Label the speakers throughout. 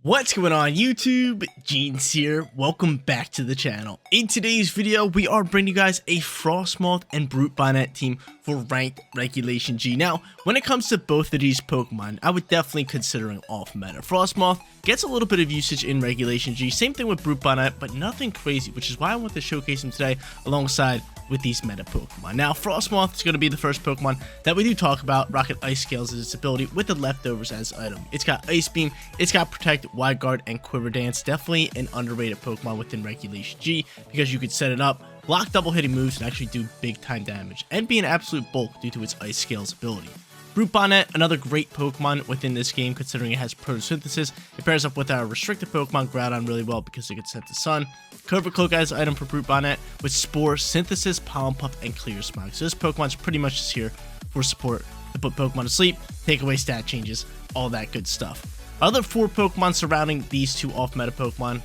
Speaker 1: What's going on YouTube? Jeans here. Welcome back to the channel. In today's video, we are bringing you guys a Frosmoth and Brute Bonnet team for ranked Regulation G. Now, when it comes to both of these Pokemon, I would definitely consider an off meta. Frosmoth gets a little bit of usage in Regulation G. Same thing with Brute Bonnet, but nothing crazy, which is why I want to showcase him today alongside with these meta Pokemon. Now, Frosmoth is going to be the first Pokemon that we do talk about. Rocket Ice scales its ability with the leftovers as item. It's got Ice Beam, it's got Protect, Wide Guard, and Quiver Dance. Definitely an underrated Pokemon within Regulation G because you could set it up, block double hitting moves, and actually do big time damage, and be an absolute bulk due to its Ice Scales ability. Brute Bonnet, another great Pokemon within this game considering it has Photosynthesis. It pairs up with our restricted Pokemon Groudon really well because it gets sent to Sun. Covert Cloak as item for Brute Bonnet with Spore, Synthesis, Pollen Puff, and Clear Smog. So this Pokemon's pretty much just here for support to put Pokemon to sleep, take away stat changes, all that good stuff. Other four Pokemon surrounding these two off-meta Pokemon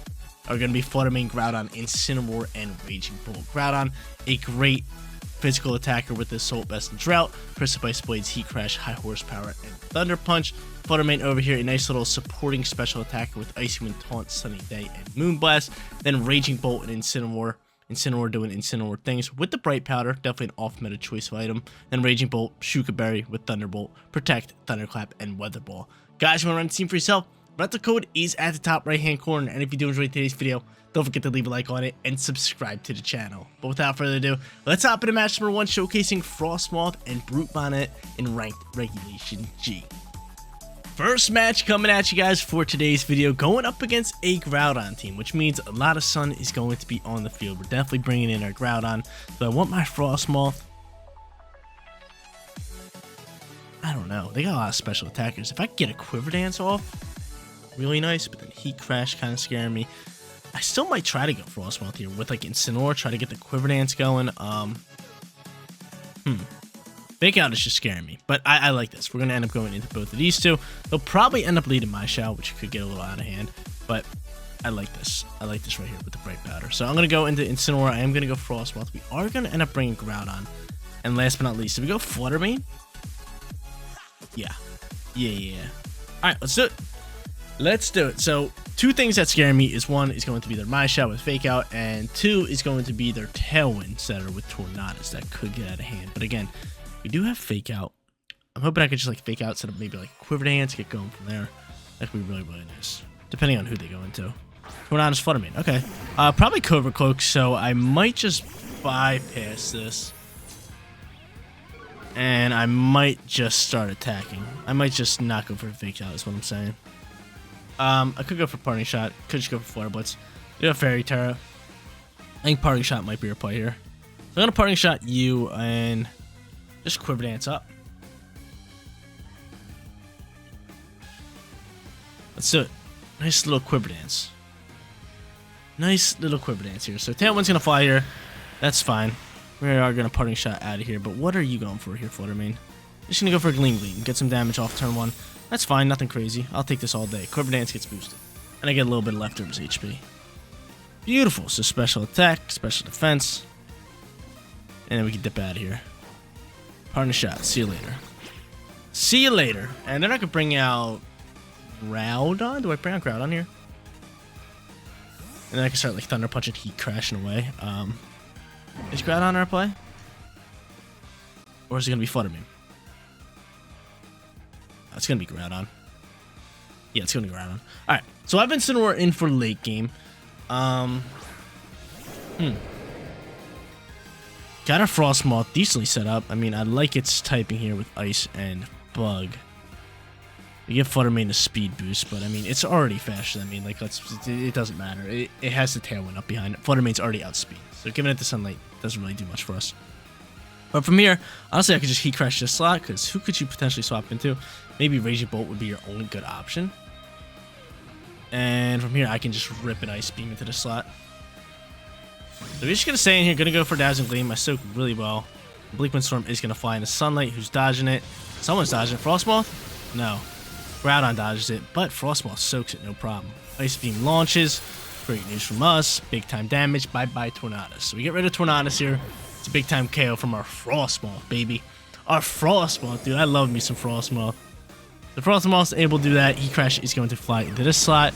Speaker 1: are going to be Fluttermane, Groudon, Incineroar, and Raging Bolt. Groudon, a great physical attacker with Assault Vest and Drought, Crystal Ice Blades, Heat Crash, High Horsepower, and Thunder Punch. Fluttermane over here, a nice little supporting special attacker with Icy Wind, Taunt, Sunny Day, and Moonblast. Then Raging Bolt and Incineroar. Incineroar doing Incineroar things with the Bright Powder, definitely an off-meta choice of item. Then Raging Bolt, Shuka Berry with Thunderbolt, Protect, Thunderclap, and Weather Ball. Guys, you want to run the team for yourself? Rental code is at the top right-hand corner, and if you do enjoy today's video, don't forget to leave a like on it and subscribe to the channel. But without further ado, let's hop into match number 1, showcasing Frosmoth and Brute Bonnet in ranked Regulation G. First match coming at you guys for today's video, going up against a Groudon team, which means a lot of sun is going to be on the field. We're definitely bringing in our Groudon, so I want my Frosmoth. I don't know, they got a lot of special attackers. If I could get a Quiver Dance off, really nice, but then Heat Crash kind of scaring me. I still might try to go Frosmoth here with like Incineroar, try to get the Quiver Dance going. Fake Out is just scaring me, but I like this. We're going to end up going into both of these two. They'll probably end up leading my Shao, which could get a little out of hand, but I like this. I like this right here with the Bright Powder. So I'm going to go into Incineroar. I am going to go Frosmoth. We are going to end up bringing Groudon. And last but not least, do we go Fluttermane? Yeah. All right, let's do it. Let's do it. So, two things that scare me is one is going to be their My Shot with Fake Out, and two is going to be their Tailwind setter with Tornadus. That could get out of hand. But again, we do have Fake Out. I'm hoping I could just like Fake Out, set up maybe like Quiver Dance, get going from there. That could be really, really nice. Depending on who they go into. Tornadus, Fluttermane. Okay. Probably Covert Cloak, so I might just bypass this. And I might just start attacking. I might just not go for a Fake Out, is what I'm saying. I could go for Parting Shot. Could just go for Flare Blitz. Do a Fairy Tera. I think Parting Shot might be your play here. So I'm going to Parting Shot you and just Quiver Dance up. Let's do it. Nice little Quiver Dance. Nice little Quiver Dance here. So Tailwind's going to fly here. That's fine. We are going to Parting Shot out of here. But what are you going for here, Fluttermane? Just going to go for Gleam Gleam. Get some damage off turn 1. That's fine, nothing crazy. I'll take this all day. Quiver Dance gets boosted. And I get a little bit of leftovers HP. Beautiful. So special attack, special defense. And then we can dip out of here. Partner Shot. See you later. See you later. And then I could bring out Groudon. Do I bring out Groudon here? And then I can start like Thunder Punching, Heat Crashing away. Is Groudon our play? Or is it going to be Fluttermane? It's going to be Groudon. Yeah, it's going to be Groudon. Alright, so I've been Incineroar in for late game. Got a Frosmoth decently set up. I mean, I like its typing here with Ice and Bug. You give Fluttermane a speed boost, but I mean, it's already faster than me. Like, it doesn't matter. It has the Tailwind up behind it. Fluttermane's already outspeed. So giving it the Sunlight doesn't really do much for us. But from here, honestly, I could just Heat Crash this slot, because who could you potentially swap into? Maybe Raging Bolt would be your only good option. And from here, I can just rip an Ice Beam into the slot. So we're just going to stay in here, going to go for Dazzling Gleam. I soak really well. Bleak Wind Storm is going to fly into Sunlight. Who's dodging it? Someone's dodging it. Frosmoth? No. Groudon dodges it, but Frosmoth soaks it, no problem. Ice Beam launches. Great news from us. Big time damage. Bye-bye Tornadus. So we get rid of Tornadus here. It's a big time KO from our Frosmoth, baby. Our Frosmoth, dude. I love me some Frosmoth. The Frosmoth is able to do that. Heat Crash is going to fly into this slot.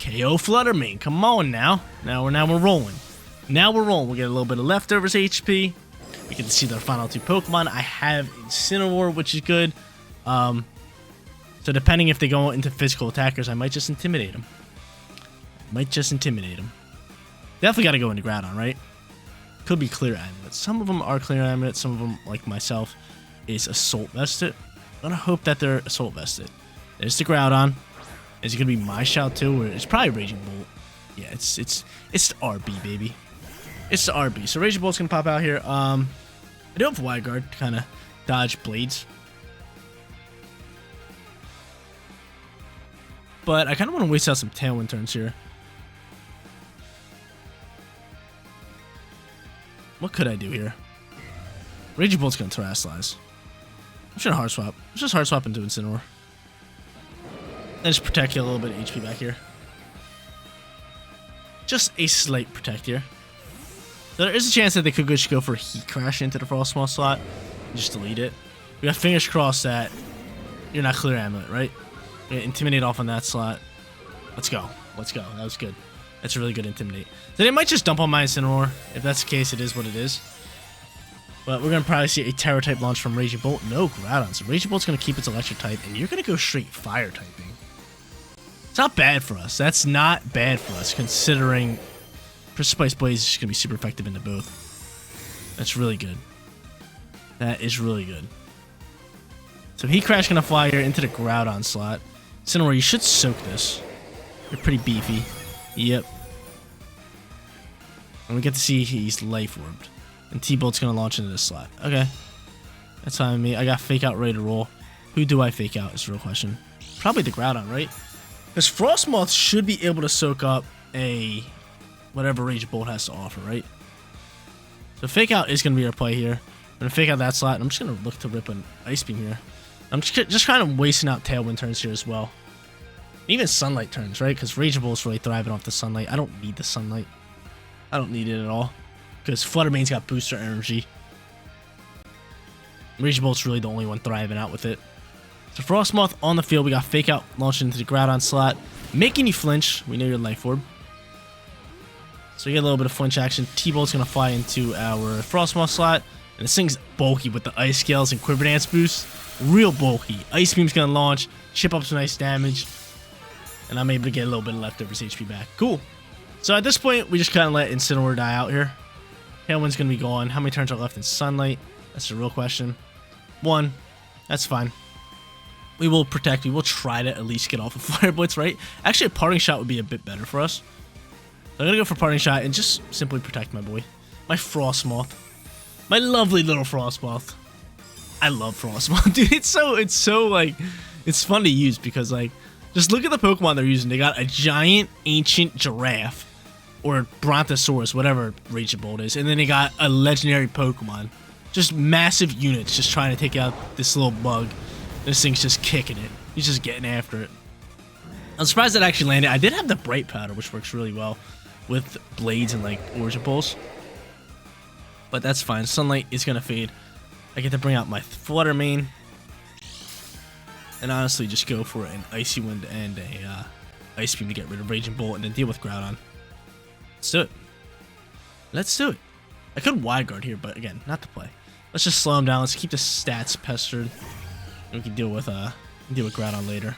Speaker 1: KO Fluttermane. Come on now. Now we're rolling. Now we're rolling. We get a little bit of leftovers HP. We get to see their final 2 Pokemon. I have Incineroar, which is good. So depending if they go into physical attackers, I might just intimidate them. Definitely got to go into Groudon, right? Could be Clear Amulet. Some of them are Clear Amulet. Some of them, like myself, is Assault Vested. I'm going to hope that they're Assault Vested. There's the Groudon. Is it going to be my shout too? Or it's probably Raging Bolt. Yeah, it's the RB, baby. It's the RB. So Raging Bolt's going to pop out here. I do have Wide Guard to kind of dodge Blades. But I kind of want to waste out some Tailwind turns here. What could I do here? Raging Bolt's going to Terrasilize. I'm just going to Hard Swap. Let's just Hard Swap into Incineroar. And just protect you a little bit of HP back here. Just a slight protect here. So there is a chance that they could just go for a Heat Crash into the Frosmoth slot. And just delete it. We got fingers crossed that you're not Clear Amulet, right? Yeah, Intimidate off on that slot. Let's go. Let's go. That was good. That's a really good Intimidate. So they might just dump on my Incineroar. If that's the case, it is what it is. But we're going to probably see a Tera type launch from Raging Bolt. No Groudon. So Raging Bolt's going to keep its Electric type. And you're going to go straight Fire typing. It's not bad for us. That's not bad for us, considering Precipice Blaze is just going to be super effective into both. That's really good. That is really good. So Heat Crash going to fly here into the Groudon slot. Incineroar, you should soak this. You're pretty beefy. Yep. And we get to see he's Life Orbed. And T-Bolt's going to launch into this slot. Okay. That's fine with me. I got Fake Out ready to roll. Who do I Fake Out is the real question. Probably the Groudon, right? Because Frosmoth should be able to soak up a whatever Rage Bolt has to offer, right? So Fake Out is going to be our play here. I'm going to Fake Out that slot, and I'm just going to look to rip an Ice Beam here. I'm just kind of wasting out Tailwind turns here as well. Even Sunlight turns, right? Because Rage Bolt's really thriving off the Sunlight. I don't need the Sunlight. I don't need it at all. Because Fluttermane's got Booster Energy. Rage Bolt's really the only one thriving out with it. So Frosmoth on the field. We got Fake Out launched into the Groudon slot. Making you flinch. We know you're Life Orb. So you get a little bit of flinch action. T-Bolt's going to fly into our Frosmoth slot. And this thing's bulky with the Ice Scales and Quiver Dance boost. Real bulky. Ice Beam's going to launch. Chip up some nice damage. And I'm able to get a little bit of leftovers HP back. Cool. So at this point, we just kind of let Incineroar die out here. Tailwind's going to be gone. How many turns are left in Sunlight? That's the real question. 1. That's fine. We will protect. We will try to at least get off of Fire Blitz, right? Actually, a Parting Shot would be a bit better for us. So I'm going to go for Parting Shot and just simply protect my boy. My Frosmoth. My lovely little Frosmoth. I love Frosmoth, dude. It's so like, it's fun to use because, like, just look at the Pokemon they're using. They got a giant ancient giraffe or Brontosaurus, whatever Raging Bolt is. And then they got a legendary Pokemon. Just massive units just trying to take out this little bug. This thing's just kicking it. He's just getting after it. I'm surprised that actually landed. I did have the Bright Powder, which works really well with Blades and, like, Origin Pulse. But that's fine. Sunlight is going to fade. I get to bring out my Fluttermane. And honestly, just go for an Icy Wind and a Ice Beam to get rid of Raging Bolt and then deal with Groudon. Let's do it. Let's do it. I could Wide Guard here, but again, not the play. Let's just slow him down. Let's keep the stats pestered. And we can deal with Groudon later.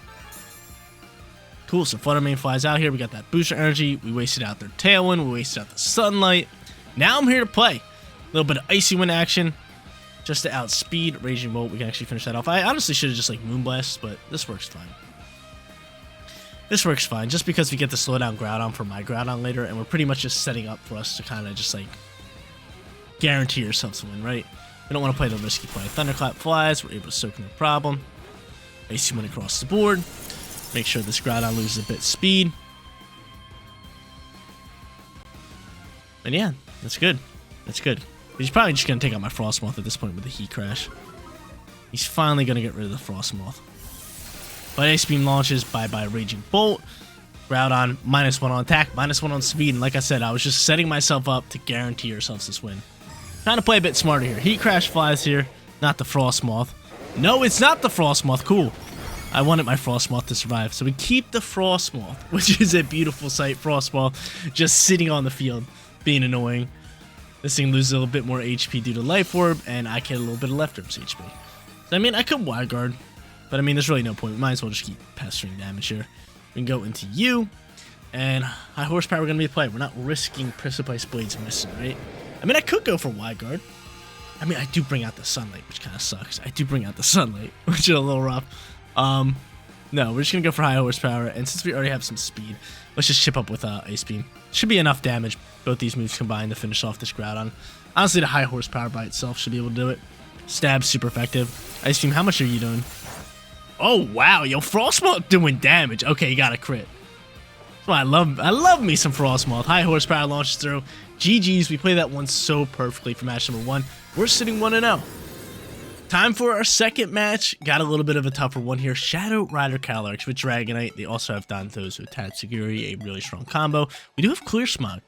Speaker 1: Cool, so Fluttermane flies out here. We got that Booster Energy. We wasted out their Tailwind. We wasted out the Sunlight. Now I'm here to play. A little bit of Icy Wind action. Just to outspeed Raging Bolt. We can actually finish that off. I honestly should have just, like, Moonblast, but this works fine. This works fine, just because we get to slow down Groudon for my Groudon later, and we're pretty much just setting up for us to kind of just, like, guarantee ourselves a win, right? We don't want to play the risky play. Thunderclap flies. We're able to soak in the problem. Icy Wind across the board. Make sure this Groudon loses a bit of speed. And yeah, that's good. That's good. He's probably just going to take out my Frosmoth at this point with the Heat Crash. He's finally going to get rid of the Frosmoth. But Ice Beam launches. Bye-bye Raging Bolt. Groudon, -1 on attack, -1 on speed. And like I said, I was just setting myself up to guarantee ourselves this win. Trying to play a bit smarter here. Heat Crash flies here. Not the Frosmoth. No, it's not the Frosmoth. Cool. I wanted my Frosmoth to survive. So we keep the Frosmoth, which is a beautiful sight. Frosmoth just sitting on the field, being annoying. This thing loses a little bit more HP due to Life Orb, and I get a little bit of leftovers HP. So, I mean, I could Wide Guard, but I mean, there's really no point. We might as well just keep pestering damage here. We can go into you, and high horsepower, we're going to be the play. We're not risking Precipice Blades missing, right? I mean, I could go for Wide Guard. I mean, I do bring out the Sunlight, which kind of sucks. I do bring out the Sunlight, which is a little rough. No, we're just going to go for high horsepower, and since we already have some speed, let's just chip up with Ice Beam. Should be enough damage, both these moves combined, to finish off this Groudon. Honestly, the high horsepower by itself should be able to do it. Stab, super effective. Ice Beam, how much are you doing? Oh, wow, yo, Frosmoth doing damage. Okay, you got a crit. Well, I love me some Frosmoth. High horsepower launches through. GG's, we played that one so perfectly for match number 1. We're sitting 1-0. Time for our second match. Got a little bit of a tougher one here. Shadow Rider Calyrex with Dragonite. They also have Dantos with Tatsugiri, a really strong combo. We do have Clear Smog.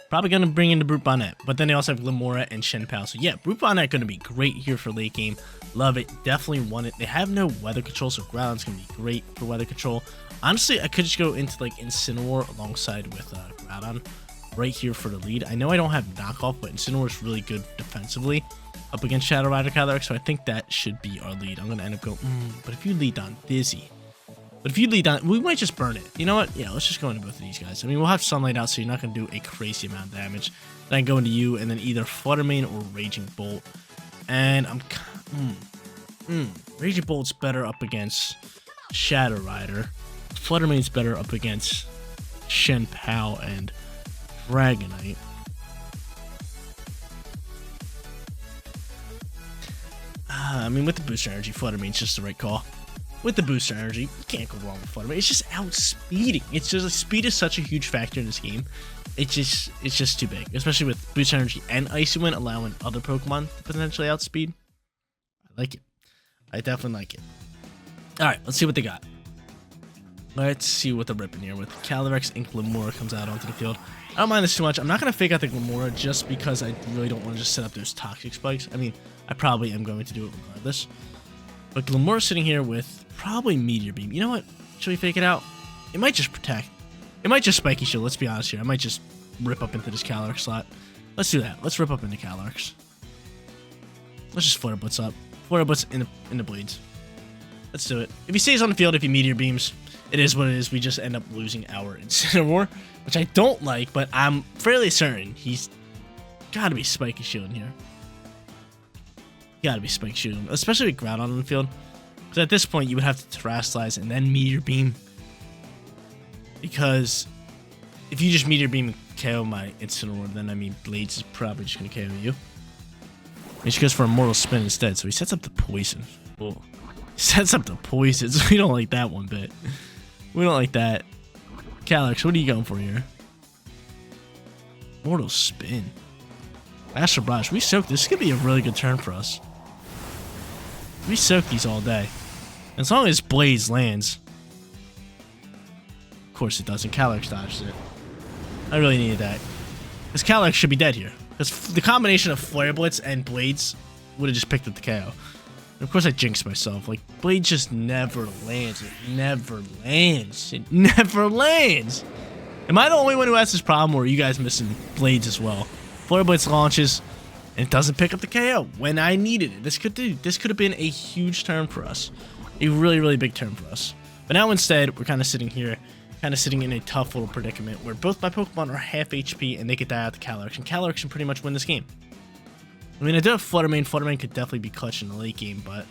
Speaker 1: Probably going to bring in the Brute Bonnet. But then they also have Glimmora and Shenpao. So yeah, Brute Bonnet going to be great here for late game. Love it. Definitely want it. They have no weather control, so Groudon's going to be great for weather control. Honestly, I could just go into like Incineroar alongside with Groudon right here for the lead. I know I don't have knockoff, but Incineroar is really good defensively up against Shadow Rider Calyrex, so I think that should be our lead. I'm going to end up going, but if you lead on Dizzy, but if you lead on, we might just burn it. You know what? Yeah, let's just go into both of these guys. I mean, we'll have Sunlight out, so you're not going to do a crazy amount of damage. Then I go into you, and then either Flutter Mane or Raging Bolt. And I'm, Raging Bolt's better up against Shadow Rider. Flutter Mane's better up against Shenpao and Dragonite. I mean, with the booster energy, Flutter Mane's just the right call. With the booster energy, you can't go wrong with Flutter Mane. It's just outspeeding. It's just like, speed is such a huge factor in this game. It's just too big, especially with booster energy and Icy Wind allowing other Pokemon to potentially outspeed. I like it. I definitely like it. All right, let's see what they got. Let's see what they're ripping here with Calyrex and Glimmora comes out onto the field. I don't mind this too much. I'm not going to fake out the Glimmora just because I really don't want to just set up those toxic spikes. I mean, I probably am going to do it regardless. But Glimmora's sitting here with probably Meteor Beam. You know what? Should we fake it out? It might just protect. It might just Spiky Shield. Let's be honest here. I might just rip up into this Calyrex slot. Let's do that. Let's rip up into Calyrex. Let's just Flare Blitz up. Flare Blitz in the Blades. Let's do it. If he stays on the field, if he Meteor Beams, it is what it is. We just end up losing our Incineroar, which I don't like, but I'm fairly certain he's got to be Spiky Shield in here. Got to be Spiky Shield, especially with Groudon on the field. Because at this point, you would have to Terrasilize and then Meteor Beam. Because if you just Meteor Beam and KO my Incineroar, then I mean, Blades is probably just going to KO you. He just goes for Immortal Spin instead, so he sets up the Poison. Cool. He sets up the Poison, so we don't like that one bit. We don't like that. Calyrex, what are you going for here? Mortal Spin. Astral Barrage. We soak. This could be a really good turn for us. We soak these all day. As long as Blaze lands. Of course it doesn't. Calyrex dodges it. I really needed that. Because Calyrex should be dead here. Because the combination of Flare Blitz and Blades would have just picked up the KO. And of course I jinxed myself. Like, Blades just never lands. It never lands. It never lands. Am I the only one who has this problem, or are you guys missing Blades as well? Flare Blitz launches, and it doesn't pick up the KO when I needed it. This could have been a huge turn for us. A really, really big turn for us. But now instead, we're kind of sitting here, kind of sitting in a tough little predicament where both my Pokemon are half HP and they could die out to Calyrex, and Calyrex can pretty much win this game. I mean, I do have Flutter Mane. Flutter Mane could definitely be clutch in the late game, but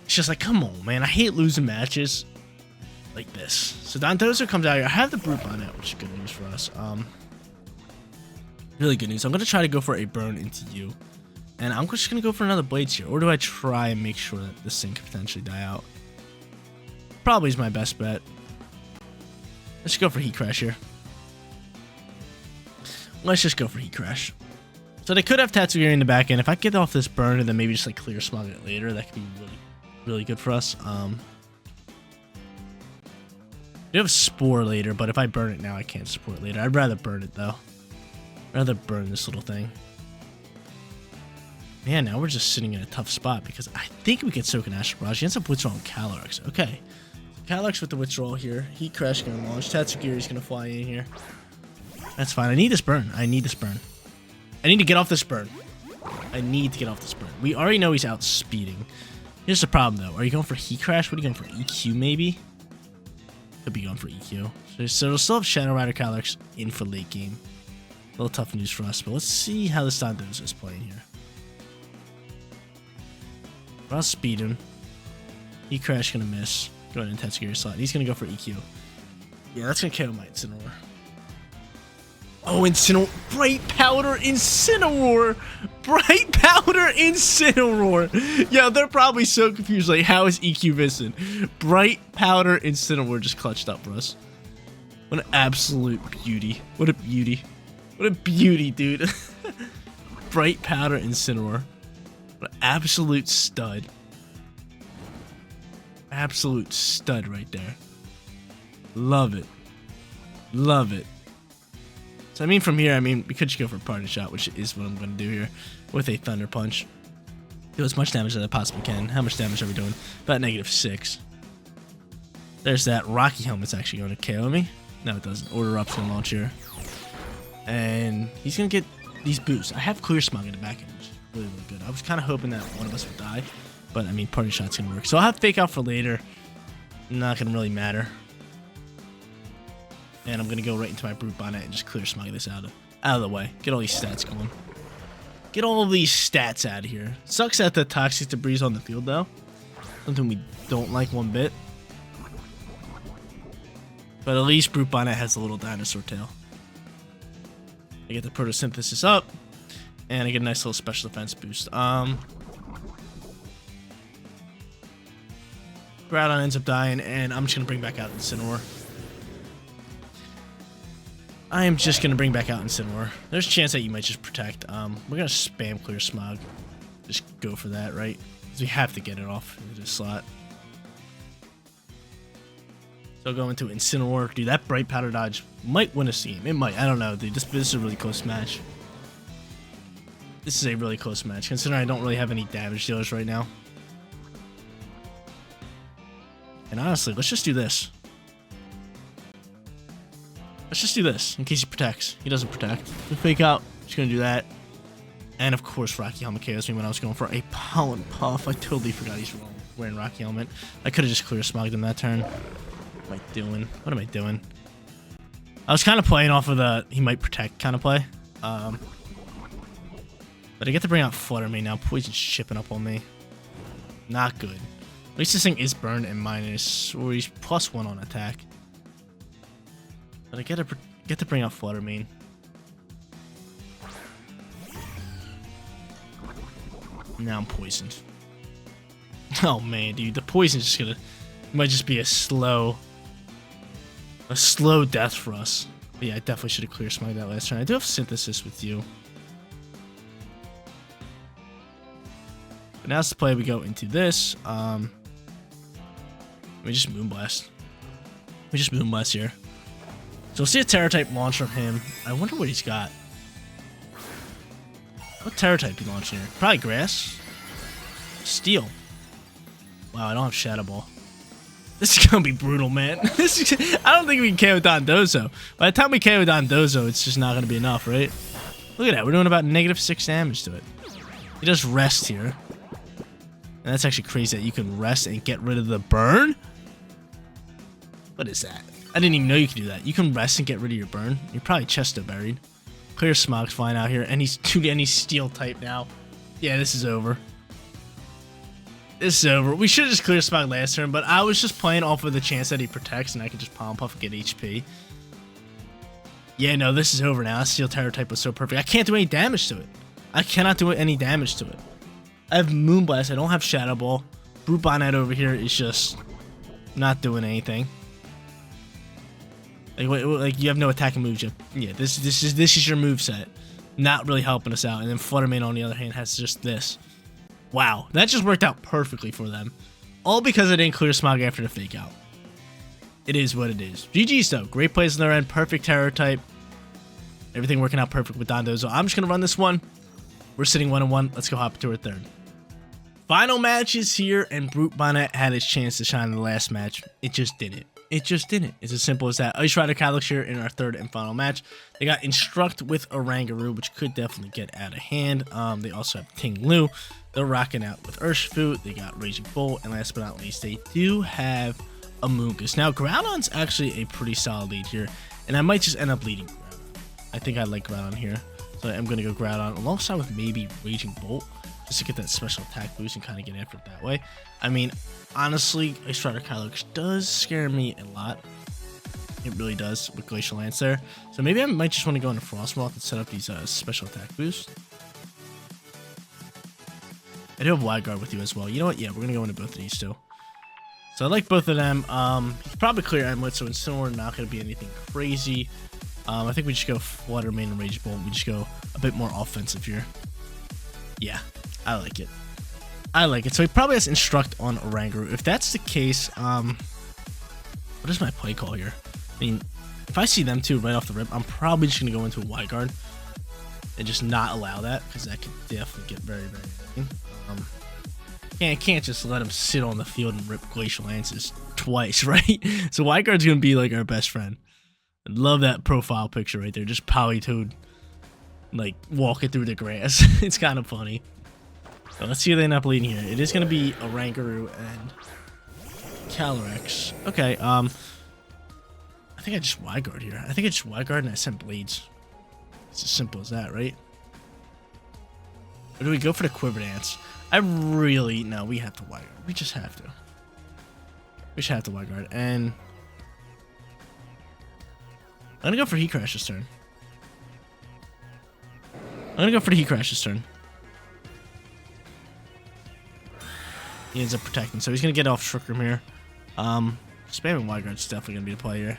Speaker 1: it's just like, come on, man. I hate losing matches like this. So Dondozo comes out here. I have the Brute Bonnet, which is good news for us. Really good news. I'm going to try to go for a burn into you. And I'm just going to go for another Blades here. Or do I try and make sure that this thing could potentially die out? Probably is my best bet. Let's go for Heat Crash here. Let's just go for Heat Crash. So they could have Tatsugiri in the back end. If I get off this burn and then maybe just like Clear Smog it later, that could be really, really good for us. We have Spore later, but if I burn it now, I can't support it later. I'd rather burn it though. I'd rather burn this little thing. Man, now we're just sitting in a tough spot because I think we can soak an Astral Barrage. He ends up withdrawing Calyrex. Okay. Calyrex with the withdrawal here. Heat Crash going to launch. Tatsugiri's going to fly in here. That's fine. I need this burn. I need this burn. I need to get off this burn. I need to get off this burn. We already know he's outspeeding. Here's the problem, though. Are you going for Heat Crash? What are you going for? EQ, maybe? Could be going for EQ. So we'll still have Shadow Rider Calyrex in for late game. A little tough news for us, but let's see how this Dondozo is playing here. I'll speed him. Heat Crash going to miss. Go ahead and Tatsugiri slot. He's going to go for EQ. Yeah, that's going to KO my Incineroar. Oh, Incineroar. Bright Powder Incineroar. Bright Powder Incineroar. Yeah, they're probably so confused. Like, how is EQ missing? Bright Powder Incineroar just clutched up for us. What an absolute beauty. What a beauty. What a beauty, dude. Bright Powder Incineroar. What an absolute stud. Absolute stud right there. Love it. Love it. So, I mean, from here, we could just go for a Party Shot, which is what I'm going to do here with a Thunder Punch. Do as much damage as I possibly can. How much damage are we doing? About -6. There's that. Rocky Helmet's actually going to KO me. No, it doesn't. Order Up's going to launch here. And he's going to get these boosts. I have Clear Smog in the back end, which is really, really good. I was kind of hoping that one of us would die. But, Party Shot's going to work. So I'll have Fake Out for later. Not going to really matter. And I'm going to go right into my Brute Bonnet and just Clear Smog this out of the way. Get all these stats going. Get all of these stats out of here. Sucks that the Toxic Debris on the field, though. Something we don't like one bit. But at least Brute Bonnet has a little dinosaur tail. I get the Photosynthesis up. And I get a nice little special defense boost. Groudon ends up dying, and I'm just going to bring back out Incineroar. I am just going to bring back out Incineroar. There's a chance that you might just protect. We're going to spam Clear Smog. Just go for that, right? Because we have to get it off into this slot. So go into Incineroar. Dude, that Bright Powder dodge might win us the game. It might. I don't know, dude. This is a really close match. This is a really close match, considering I don't really have any damage dealers right now. And honestly, let's just do this. Let's just do this in case he protects. He doesn't protect. We Fake Out. Just gonna do that. And of course, Rocky Helmet KOs me when I was going for a Pollen Puff. I totally forgot he's wearing Rocky Helmet. I could have just Clear Smogged him that turn. What am I doing? What am I doing? I was kind of playing off of the he might protect kind of play. But I get to bring out Flutter Mane now. Poison's chipping up on me. Not good. At least this thing is burned and minus, or he's +1 on attack. But I get to bring out Flutter Mane. Now I'm poisoned. Oh man, dude, the poison's just gonna might just be a slow death for us. But yeah, I definitely should have Clear Smog that last turn. I do have Synthesis with you. But now's the play. We go into this. We just Moonblast. We just Moonblast here. So we'll see a Tera type launch from him. I wonder what he's got. What Tera type he launching here? Probably Grass. Steel. Wow, I don't have Shadow Ball. This is gonna be brutal, man. I don't think we can KO Dondozo. By the time we KO Dondozo, it's just not gonna be enough, right? Look at that. We're doing about -6 damage to it. He does rest here. And that's actually crazy that you can rest and get rid of the burn. What is that? I didn't even know you could do that. You can rest and get rid of your burn. You're probably Chesto buried. Clear Smog's flying out here, and he's Steel type now. Yeah, this is over. This is over. We should have just Clear Smog last turn, but I was just playing off of the chance that he protects, and I could just Palm Puff and get HP. Yeah, no, this is over now. That Steel Tera type was so perfect. I can't do any damage to it. I cannot do any damage to it. I have Moonblast. I don't have Shadow Ball. Brute Bonnet over here is just not doing anything. Like you have no attacking moves yet. Yeah, this is your moveset. Not really helping us out. And then Flutter Mane on the other hand has just this. Wow, that just worked out perfectly for them. All because I didn't Clear Smog after the Fake Out. It is what it is. GG's though. Great plays on their end. Perfect Tera type. Everything working out perfect with Dondozo. I'm just gonna run this one. we're sitting 1-1. Let's go hop to our third. Final match is here, and Brute Bonnet had his chance to shine in the last match. It just didn't. It just didn't. It's as simple as that. Ice Rider Calyx here in our third and final match. They got Instruct with Oranguru, which could definitely get out of hand. They also have Ting Lu. They're rocking out with Urshifu. They got Raging Bolt, and last but not least, they do have Amoonguss. Now, Groudon's actually a pretty solid lead here, and I might just end up leading Groudon. I think I like Groudon here, so I'm going to go Groudon alongside with maybe Raging Bolt, just to get that special attack boost and kind of get after it that way. I mean, honestly, Ice Rider Calyx does scare me a lot. It really does with Glacial Lance there. So maybe I might just want to go into Frosmoth and set up these special attack boosts. I do have Wide Guard with you as well. You know what? Yeah, we're going to go into both of these too. So I like both of them. Probably clear Emlet, so Incineroar not going to be anything crazy. I think we just go Flutter Mane and Rage Bolt. We just go a bit more offensive here. Yeah, I like it. I like it. So he probably has Instruct on Oranguru. If that's the case, what is my play call here? I mean, if I see them two right off the rip, I'm probably just going to go into a Wide Guard and just not allow that, because that could definitely get very, very annoying. Can't just let him sit on the field and rip Glacial Lances twice, right? So Wide Guard's going to be like our best friend. I love that profile picture right there. Just Politoed, like, walking through the grass. It's kind of funny. So let's see who they end up leading here. It is going to be Oranguru and Calyrex. Okay, I think I just Wide Guard here. I think I just Wide Guard and I sent Blades. It's as simple as that, right? Or do we go for the Quiver Dance? No, we have to Wide Guard. We just have to. We should have to Wide Guard. And I'm going to go for Heat Crash this turn. I'm going to go for the Heat Crash this turn. He ends up protecting, so he's going to get off Trick Room here. Spamming Wide Guard is definitely going to be the play here.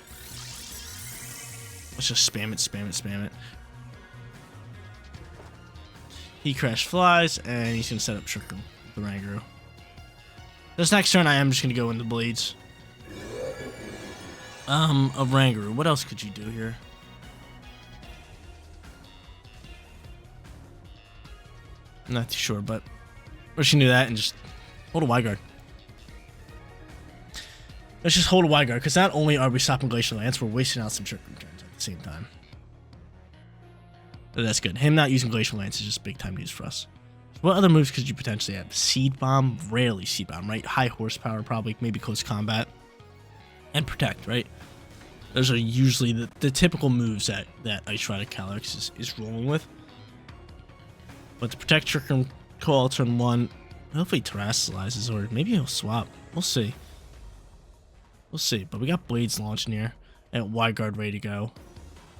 Speaker 1: Let's just spam it, spam it, spam it. He Crash flies, and he's going to set up Trick Room with Oranguru. This next turn, I am just going to go into Blades. Oranguru, what else could you do here? I'm not too sure, but we're just going to do that and just hold a Wide Guard. Let's just hold a Wide Guard, because not only are we stopping Glacial Lance, we're wasting out some Trick Room turns at the same time. So that's good. Him not using Glacial Lance is just big time news for us. What other moves could you potentially have? Seed Bomb? Rarely Seed Bomb, right? High horsepower, probably. Maybe close combat. And Protect, right? Those are usually the typical moves that Ice Rider Calyx is rolling with. But to Protect, Trick Room, Call turn 1. Hopefully Terastallizes, or maybe he'll swap. We'll see. We'll see. But we got Blades launching here. And Wide Guard ready to go.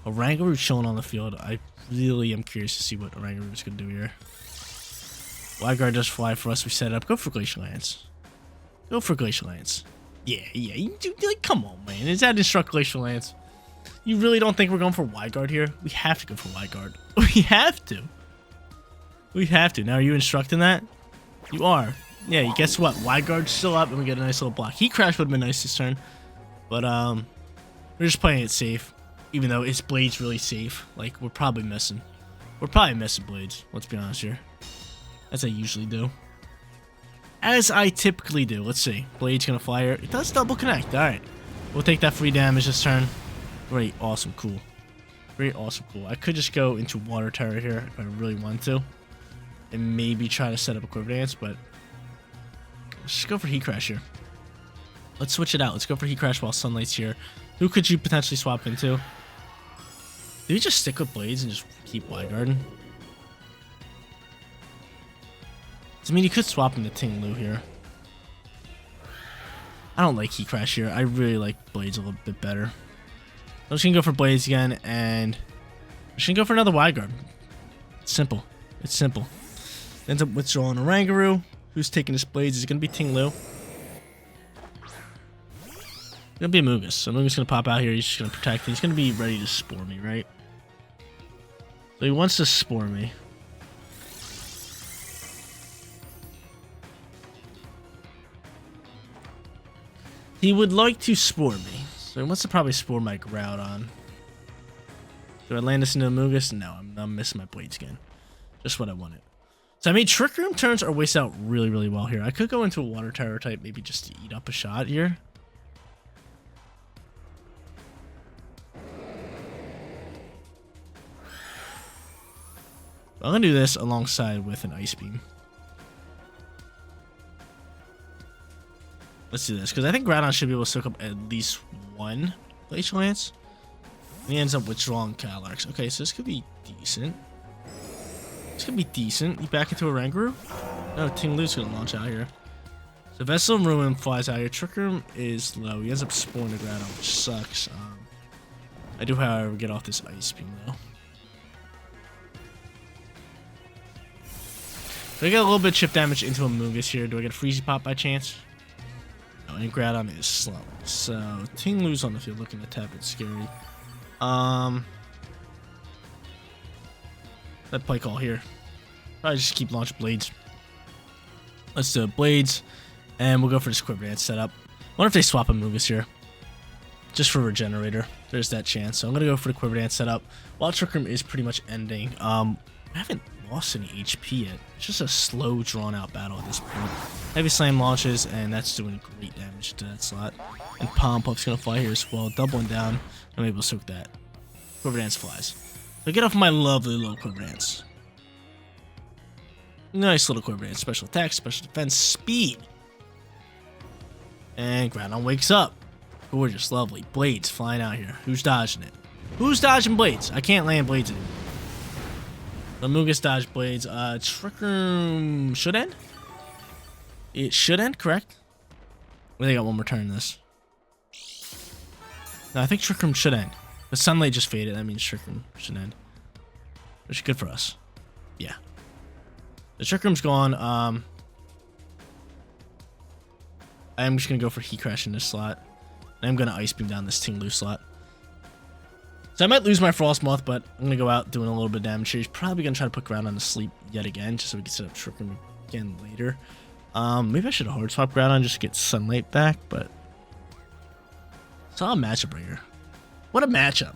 Speaker 1: Oranguru chilling on the field. I really am curious to see what Oranguru is going to do here. Wide Guard does fly for us. We set it up. Go for Glacial Lance. Go for Glacial Lance. Yeah. You do, like, come on, man. Is that Instruct Glacial Lance? You really don't think we're going for Wide Guard here? We have to go for Wide Guard. We have to. We have to. Now, are you instructing that? You are. Yeah, guess what? Wide Guard's still up, and we get a nice little block. Heat Crash would have been nice this turn. But, we're just playing it safe. Even though it's Blades really safe. Like, we're probably missing. We're probably missing Blades. Let's be honest here. As I usually do. As I typically do. Let's see. Blades gonna fly here. It does double connect. Alright. We'll take that free damage this turn. Great. Awesome. Cool. Very awesome. Cool. I could just go into Water Tera here if I really want to. And maybe try to set up a Quiver Dance, but let's just go for Heat Crash here. Let's switch it out. Let's go for Heat Crash while Sunlight's here. Who could you potentially swap into? Do we just stick with Blades and just keep Wide Guarding? I mean, you could swap into Ting Lu here. I don't like Heat Crash here. I really like Blades a little bit better. I'm just going to go for Blades again, and I'm just going to go for another Wide Guard. It's simple. It's simple. Ends up withdrawing Oranguru. Who's taking his Blades? Is it going to be Ting Lu? It's going to be Amoonguss. So Amoonguss is going to pop out here. He's just going to protect. He's going to be ready to Spore me, right? So he wants to Spore me. He would like to Spore me. So he wants to probably Spore my Groudon. Do I land this into Amoonguss? No, I'm missing my Blades again. Just what I wanted. So, I mean, Trick Room turns are wasted out really, really well here. I could go into a Water Terror type maybe just to eat up a shot here. I'm going to do this alongside with an Ice Beam. Let's do this, because I think Groudon should be able to soak up at least one Glacial Lance. And he ends up withdrawing Calyrex. Okay, so this could be decent. This could be decent. You back into a Rangaroo? No, Tinglu's gonna launch out here. So Vessel and Ruin flies out here. Trick Room is low. He ends up spawning the Groudon, which sucks. I do, however, get off this Ice Beam, though. Do I get a little bit of chip damage into a Mungus here? Do I get a Freezy Pop by chance? No, and Groudon is slow. So, Tinglu's on the field looking a tad bit scary. That play call here. Probably just keep launching Blades. Let's do Blades. And we'll go for this Quiver Dance setup. Wonder if they swap a Mungus here. Just for Regenerator. There's that chance. So I'm going to go for the Quiver Dance setup. While Trick Room is pretty much ending. I haven't lost any HP yet. It's just a slow, drawn-out battle at this point. Heavy Slam launches, and that's doing great damage to that slot. And Palm Puff's going to fly here as well. Doubling down. I'm able to soak that. Quiver Dance flies. So get off my lovely little Quiver Dance. Nice little Quiver Dance. Special attack, special defense, speed. And Groudon wakes up. Gorgeous, lovely. Blades flying out here. Who's dodging it? Who's dodging Blades? I can't land Blades anymore. The Mungus dodge Blades. Trick Room should end? It should end, correct? Well, they got one more turn in this. No, I think Trick Room should end. The Sunlight just faded. That means Trick Room should end. Which is good for us. Yeah. The Trick Room's gone. I am just going to go for Heat Crash in this slot. And I'm going to Ice Beam down this Tinglu slot. So I might lose my Frosmoth, but I'm going to go out doing a little bit of damage here. He's probably going to try to put Groudon to sleep yet again, just so we can set up Trick Room again later. Maybe I should have hard swap Groudon just to get Sunlight back, but it's all a matchup right here. What a matchup.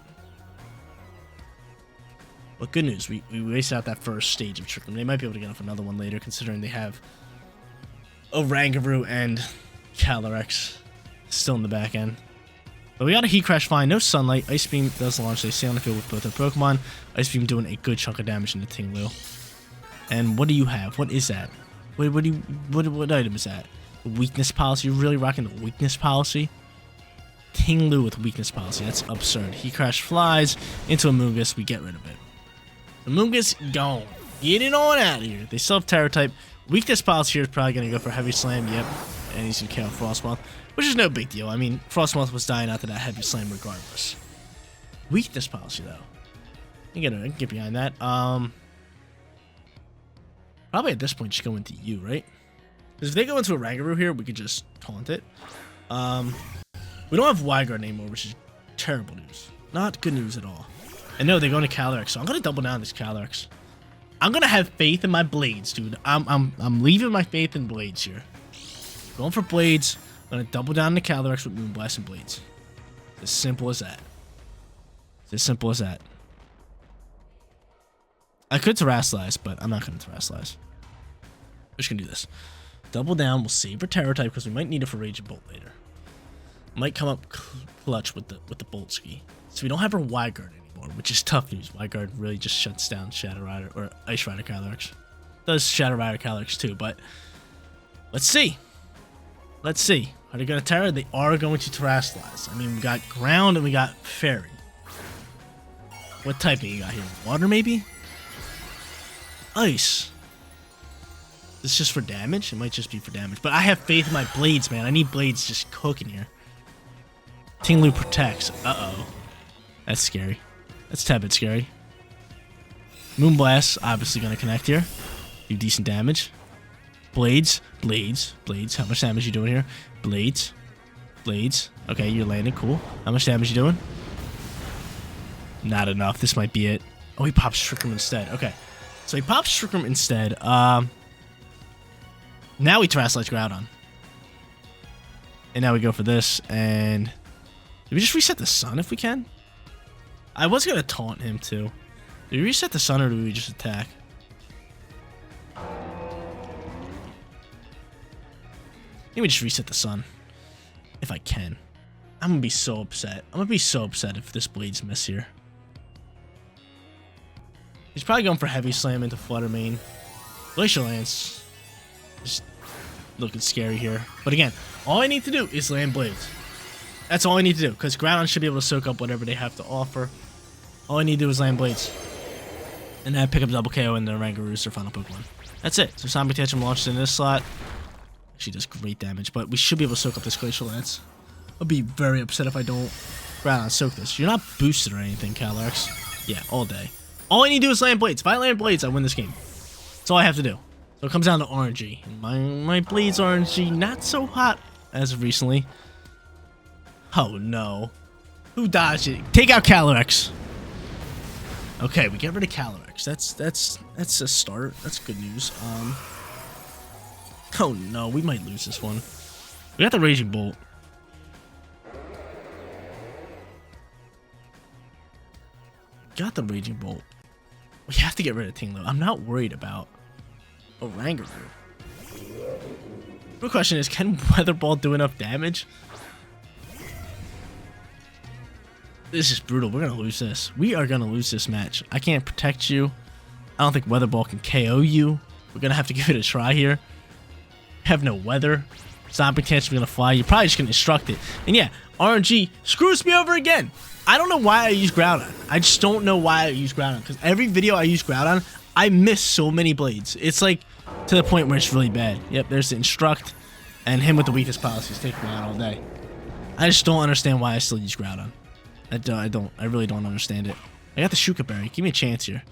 Speaker 1: But good news, we wasted out that first stage of Trick Room. They might be able to get off another one later, considering they have a Rangaroo and Calyrex still in the back end. But we got a Heat Crash fine, no Sunlight. Ice Beam does launch. They stay on the field with both their Pokemon. Ice Beam doing a good chunk of damage into Tinglu. And what do you have? What is that? What item is that? Weakness policy? You're really rocking the weakness policy? Tinglu with weakness policy. That's absurd. Heat Crash flies into a Mungus. We get rid of it. The Mungus gone. Get it on out of here. They still have Tera type. Weakness policy here is probably going to go for Heavy Slam. Yep. And he's going to kill Frosmoth, which is no big deal. I mean, Frosmoth was dying after that Heavy Slam regardless. Weakness policy, though. I can get behind that. Probably at this point, just go into you, right? Because if they go into a Rangaroo here, we could just taunt it. We don't have Wyguard anymore, which is terrible news. Not good news at all. And no, they go into Calyrex, so I'm gonna double down this Calyrex. I'm gonna have faith in my Blades, dude. I'm leaving my faith in Blades here. Going for Blades. I'm gonna double down the Calyrex with Moonblast and Blades. As simple as that. It's as simple as that. I could Terrasilize, but I'm not gonna Terrasilize. We're just gonna do this. Double down. We'll save our Terror type because we might need it for Rage and Bolt later. Might come up clutch with the Bolt Ski. So we don't have our Wyguard anymore, which is tough news. Wyguard really just shuts down Shadow Rider or Ice Rider Calyrex. Does Shadow Rider Calyrex too, but let's see. Let's see. Are they going to Terra? They are going to Terrasilize. I mean, we got Ground and we got Fairy. What typing you got here? Water maybe? Ice. This is just for damage? It might just be for damage. But I have faith in my Blades, man. I need Blades just cooking here. Tinglu protects. Uh-oh. That's scary. That's a tad bit scary. Moonblast, obviously going to connect here. Do decent damage. Blades. Blades. Blades. How much damage you doing here? Blades. Blades. Okay, you're landing. Cool. How much damage you doing? Not enough. This might be it. Oh, he pops Trick Room instead. Okay. So he pops Trick Room instead. Now we Terrasilize Groudon. And now we go for this. And do we just reset the sun if we can? I was going to taunt him too. Do we reset the sun or do we just attack? Let me just reset the sun. If I can. I'm gonna be so upset. I'm gonna be so upset if this Blade's miss here. He's probably going for Heavy Slam into Flutter Mane. Glacial Lance. Just looking scary here. But again, all I need to do is land Blades. That's all I need to do. Because Groudon should be able to soak up whatever they have to offer. All I need to do is land Blades. And then I pick up double KO in the Rangaroos, their final Pokemon. That's it. So Zombie Tantrum launches in this slot. Actually does great damage, but we should be able to soak up this Glacial Lance. I'll be very upset if I don't Groudon soak this. You're not boosted or anything, Calyrex. Yeah, all day. All I need to do is land Blades. If I land Blades, I win this game. That's all I have to do. So it comes down to RNG. And my Blades RNG not so hot as of recently. Oh no. Who dodged it? Take out Calyrex. Okay, we get rid of Calyrex. That's a start. That's good news. Oh no, we might lose this one. We got the Raging Bolt. Got the Raging Bolt. We have to get rid of Tinglo. I'm not worried about a Rangaroo. The question is, can Weather Ball do enough damage? This is brutal. We're going to lose this. We are going to lose this match. I can't protect you. I don't think Weather Ball can KO you. We're going to have to give it a try here. We have no weather. Zombie Tantrum going to fly. You're probably just going to instruct it. And yeah, RNG screws me over again. I don't know why I use Groudon. I just don't know why I use Groudon. Because every video I use Groudon, I miss so many Blades. It's like to the point where it's really bad. Yep, there's the Instruct. And him with the weakest policies taking me out all day. I just don't understand why I still use Groudon. I really don't understand it. I got the Shuka Berry. Give me a chance here.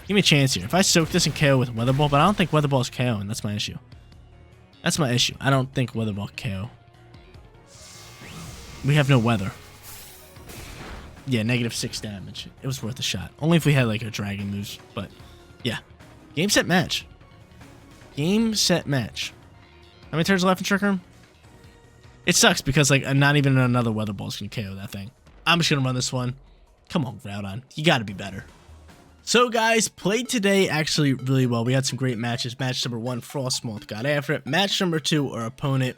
Speaker 1: Give me a chance here. If I soak this and KO with Weather Ball, but I don't think Weather Ball is KOing. That's my issue. That's my issue. I don't think Weather Ball can KO. We have no weather. Yeah, -6 damage. It was worth a shot. Only if we had like a dragon moves. But yeah. Game, set, match. Game, set, match. How many turns left in Trick Room? It sucks because like not even another Weather Ball is going to KO that thing. I'm just going to run this one. Come on, Groudon. You got to be better. So guys, played today actually really well. We had some great matches. Match number 1, Frosmoth got after it. Match number 2, our opponent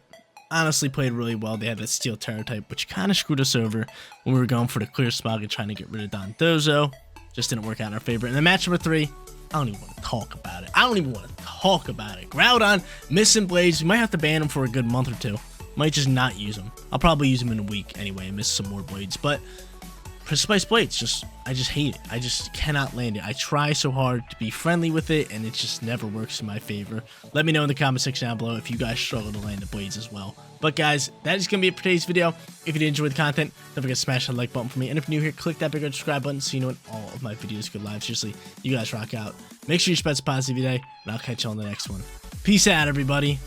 Speaker 1: honestly played really well. They had that Steel Tera type, which kind of screwed us over when we were going for the Clear Smog and trying to get rid of Dondozo. Just didn't work out in our favor. And then match number 3, I don't even want to talk about it. I don't even want to talk about it. Groudon, missing Blades. We might have to ban him for a good month or 2. Might just not use him. I'll probably use him in a week anyway and miss some more Blades. But Spice Blades, I just hate it. I just cannot land it. I try so hard to be friendly with it, and it just never works in my favor. Let me know in the comment section down below if you guys struggle to land the Blades as well. But guys, that is going to be it for today's video. If you did enjoy the content, don't forget to smash that like button for me. And if you're new here, click that big red subscribe button so you know when all of my videos go live. Seriously, you guys rock out. Make sure you spread some positivity today, and I'll catch you on the next one. Peace out, everybody.